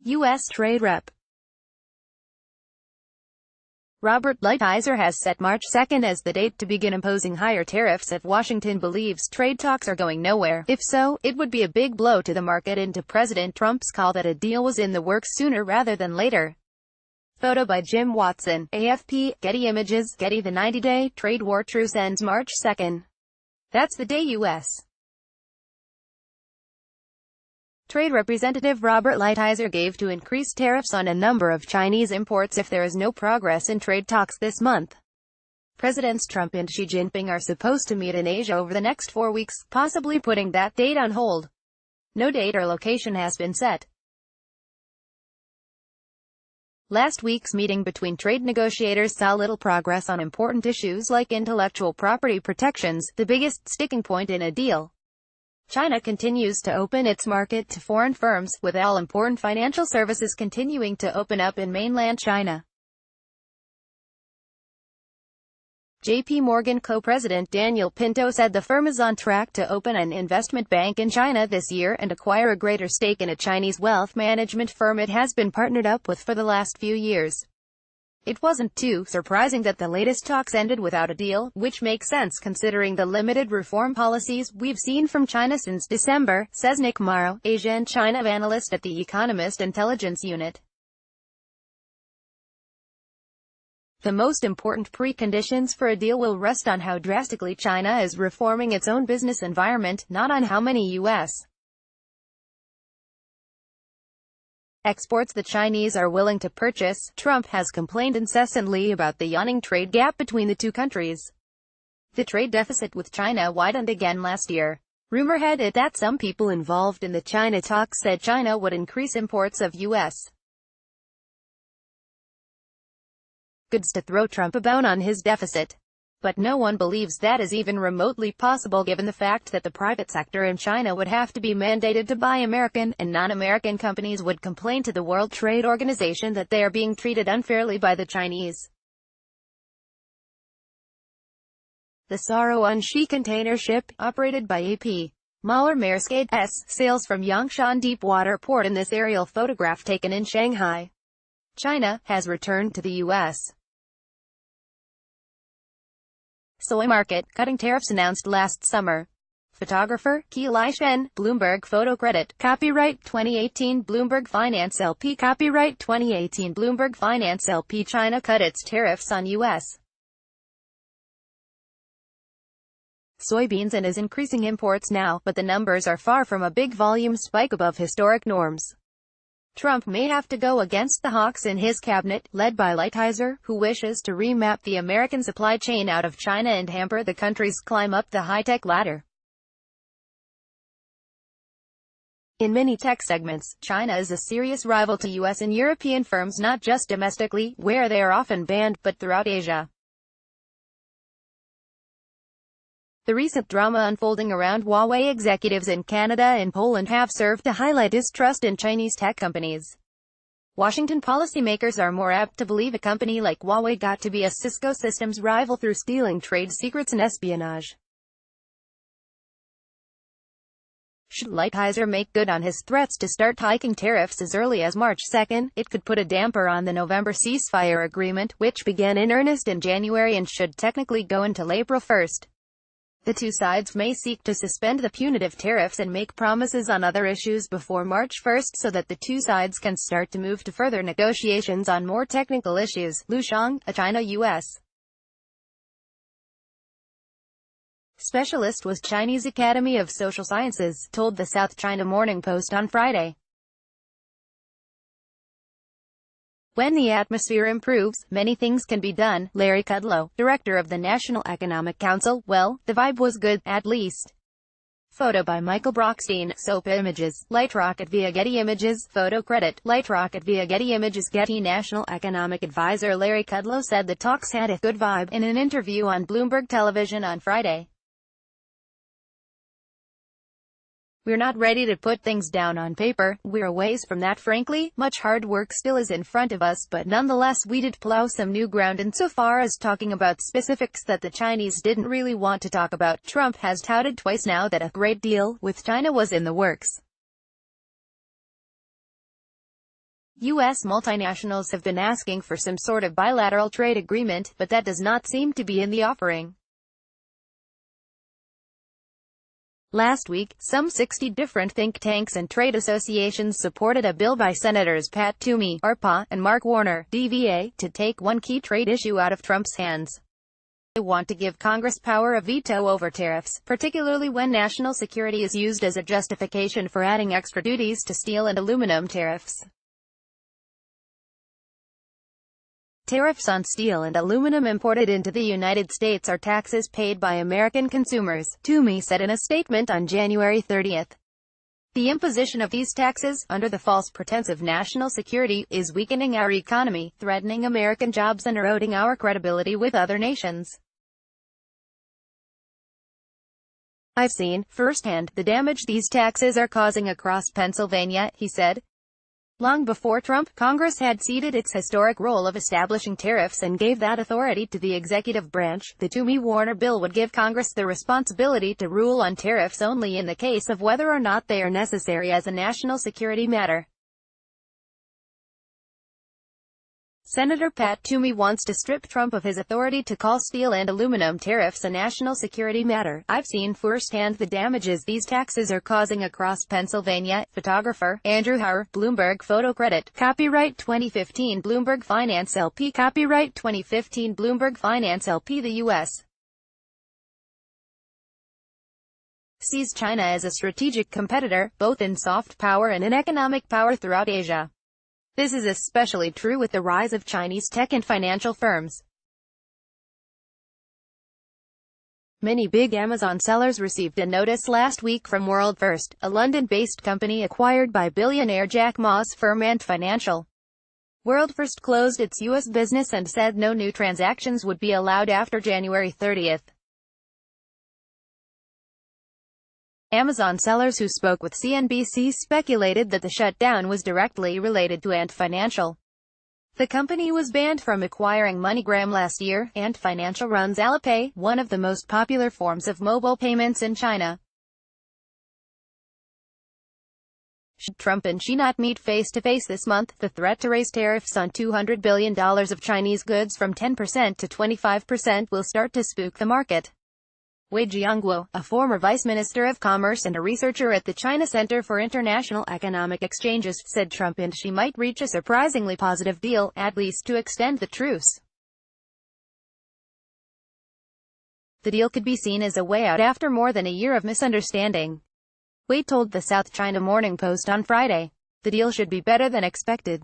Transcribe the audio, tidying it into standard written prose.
U.S. Trade Rep. Robert Lighthizer has set March 2 as the date to begin imposing higher tariffs if Washington believes trade talks are going nowhere. If so, it would be a big blow to the market and to President Trump's call that a deal was in the works sooner rather than later. Photo by Jim Watson, AFP, Getty Images, Getty. The 90-day trade war truce ends March 2. That's the day U.S. Trade Representative Robert Lighthizer gave to increase tariffs on a number of Chinese imports if there is no progress in trade talks this month. Presidents Trump and Xi Jinping are supposed to meet in Asia over the next 4 weeks, possibly putting that date on hold. No date or location has been set. Last week's meeting between trade negotiators saw little progress on important issues like intellectual property protections, the biggest sticking point in a deal. China continues to open its market to foreign firms, with all important financial services continuing to open up in mainland China. J.P. Morgan co-president Daniel Pinto said the firm is on track to open an investment bank in China this year and acquire a greater stake in a Chinese wealth management firm it has been partnered up with for the last few years. It wasn't too surprising that the latest talks ended without a deal, which makes sense considering the limited reform policies we've seen from China since December, says Nick Morrow, Asia and China analyst at The Economist Intelligence Unit. The most important preconditions for a deal will rest on how drastically China is reforming its own business environment, not on how many U.S. exports the Chinese are willing to purchase. Trump has complained incessantly about the yawning trade gap between the two countries. The trade deficit with China widened again last year. Rumor had it that some people involved in the China talks said China would increase imports of U.S. goods to throw Trump a bone on his deficit. But no one believes that is even remotely possible given the fact that the private sector in China would have to be mandated to buy American, and non-American companies would complain to the World Trade Organization that they are being treated unfairly by the Chinese. The Saruanshi container ship, operated by A.P. Moller-Maersk's, sails from Yangshan Deepwater Port in this aerial photograph taken in Shanghai, China, has returned to the U.S. soy market, cutting tariffs announced last summer. Photographer, Keilai Shen, Bloomberg Photo Credit, copyright 2018 Bloomberg Finance LP, copyright 2018 Bloomberg Finance LP. China cut its tariffs on U.S. soybeans and is increasing imports now, but the numbers are far from a big volume spike above historic norms. Trump may have to go against the hawks in his cabinet, led by Lighthizer, who wishes to remap the American supply chain out of China and hamper the country's climb up the high-tech ladder. In many tech segments, China is a serious rival to U.S. and European firms, not just domestically, where they are often banned, but throughout Asia. The recent drama unfolding around Huawei executives in Canada and Poland have served to highlight distrust in Chinese tech companies. Washington policymakers are more apt to believe a company like Huawei got to be a Cisco Systems rival through stealing trade secrets and espionage. Should Lighthizer make good on his threats to start hiking tariffs as early as March 2, it could put a damper on the November ceasefire agreement, which began in earnest in January and should technically go until April 1. The two sides may seek to suspend the punitive tariffs and make promises on other issues before March 1 so that the two sides can start to move to further negotiations on more technical issues. Lu Xiang, a China-U.S. specialist with Chinese Academy of Social Sciences, told the South China Morning Post on Friday. When the atmosphere improves, many things can be done. Larry Kudlow, director of the National Economic Council, well, the vibe was good, at least. Photo by Michael Brockstein, SOAP Images, Light Rocket via Getty Images, photo credit, Light Rocket via Getty Images. Getty National Economic Advisor Larry Kudlow said the talks had a good vibe in an interview on Bloomberg Television on Friday. We're not ready to put things down on paper, we're a ways from that frankly, much hard work still is in front of us, but nonetheless we did plow some new ground insofar as talking about specifics that the Chinese didn't really want to talk about. Trump has touted twice now that a great deal with China was in the works. U.S. multinationals have been asking for some sort of bilateral trade agreement, but that does not seem to be in the offering. Last week, some 60 different think tanks and trade associations supported a bill by Senators Pat Toomey, RPA, and Mark Warner, DVA, to take one key trade issue out of Trump's hands. They want to give Congress power of veto over tariffs, particularly when national security is used as a justification for adding extra duties to steel and aluminum tariffs. Tariffs on steel and aluminum imported into the United States are taxes paid by American consumers, Toomey said in a statement on January 30. The imposition of these taxes, under the false pretense of national security, is weakening our economy, threatening American jobs and eroding our credibility with other nations. I've seen, firsthand, the damage these taxes are causing across Pennsylvania, he said. Long before Trump, Congress had ceded its historic role of establishing tariffs and gave that authority to the executive branch. The Toomey-Warner bill would give Congress the responsibility to rule on tariffs only in the case of whether or not they are necessary as a national security matter. Senator Pat Toomey wants to strip Trump of his authority to call steel and aluminum tariffs a national security matter. I've seen firsthand the damages these taxes are causing across Pennsylvania. Photographer Andrew Hauer, Bloomberg Photo Credit. Copyright 2015 Bloomberg Finance LP. Copyright 2015 Bloomberg Finance LP. The U.S. sees China as a strategic competitor, both in soft power and in economic power throughout Asia. This is especially true with the rise of Chinese tech and financial firms. Many big Amazon sellers received a notice last week from World First, a London-based company acquired by billionaire Jack Ma's firm Ant Financial. World First closed its U.S. business and said no new transactions would be allowed after January 30. Amazon sellers who spoke with CNBC speculated that the shutdown was directly related to Ant Financial. The company was banned from acquiring MoneyGram last year. Ant Financial runs Alipay, one of the most popular forms of mobile payments in China. Should Trump and Xi not meet face-to-face this month, the threat to raise tariffs on $200 billion of Chinese goods from 10% to 25% will start to spook the market. Wei Jiangguo, a former vice minister of commerce and a researcher at the China Center for International Economic Exchanges, said Trump and Xi might reach a surprisingly positive deal, at least to extend the truce. The deal could be seen as a way out after more than a year of misunderstanding. Wei told the South China Morning Post on Friday. The deal should be better than expected.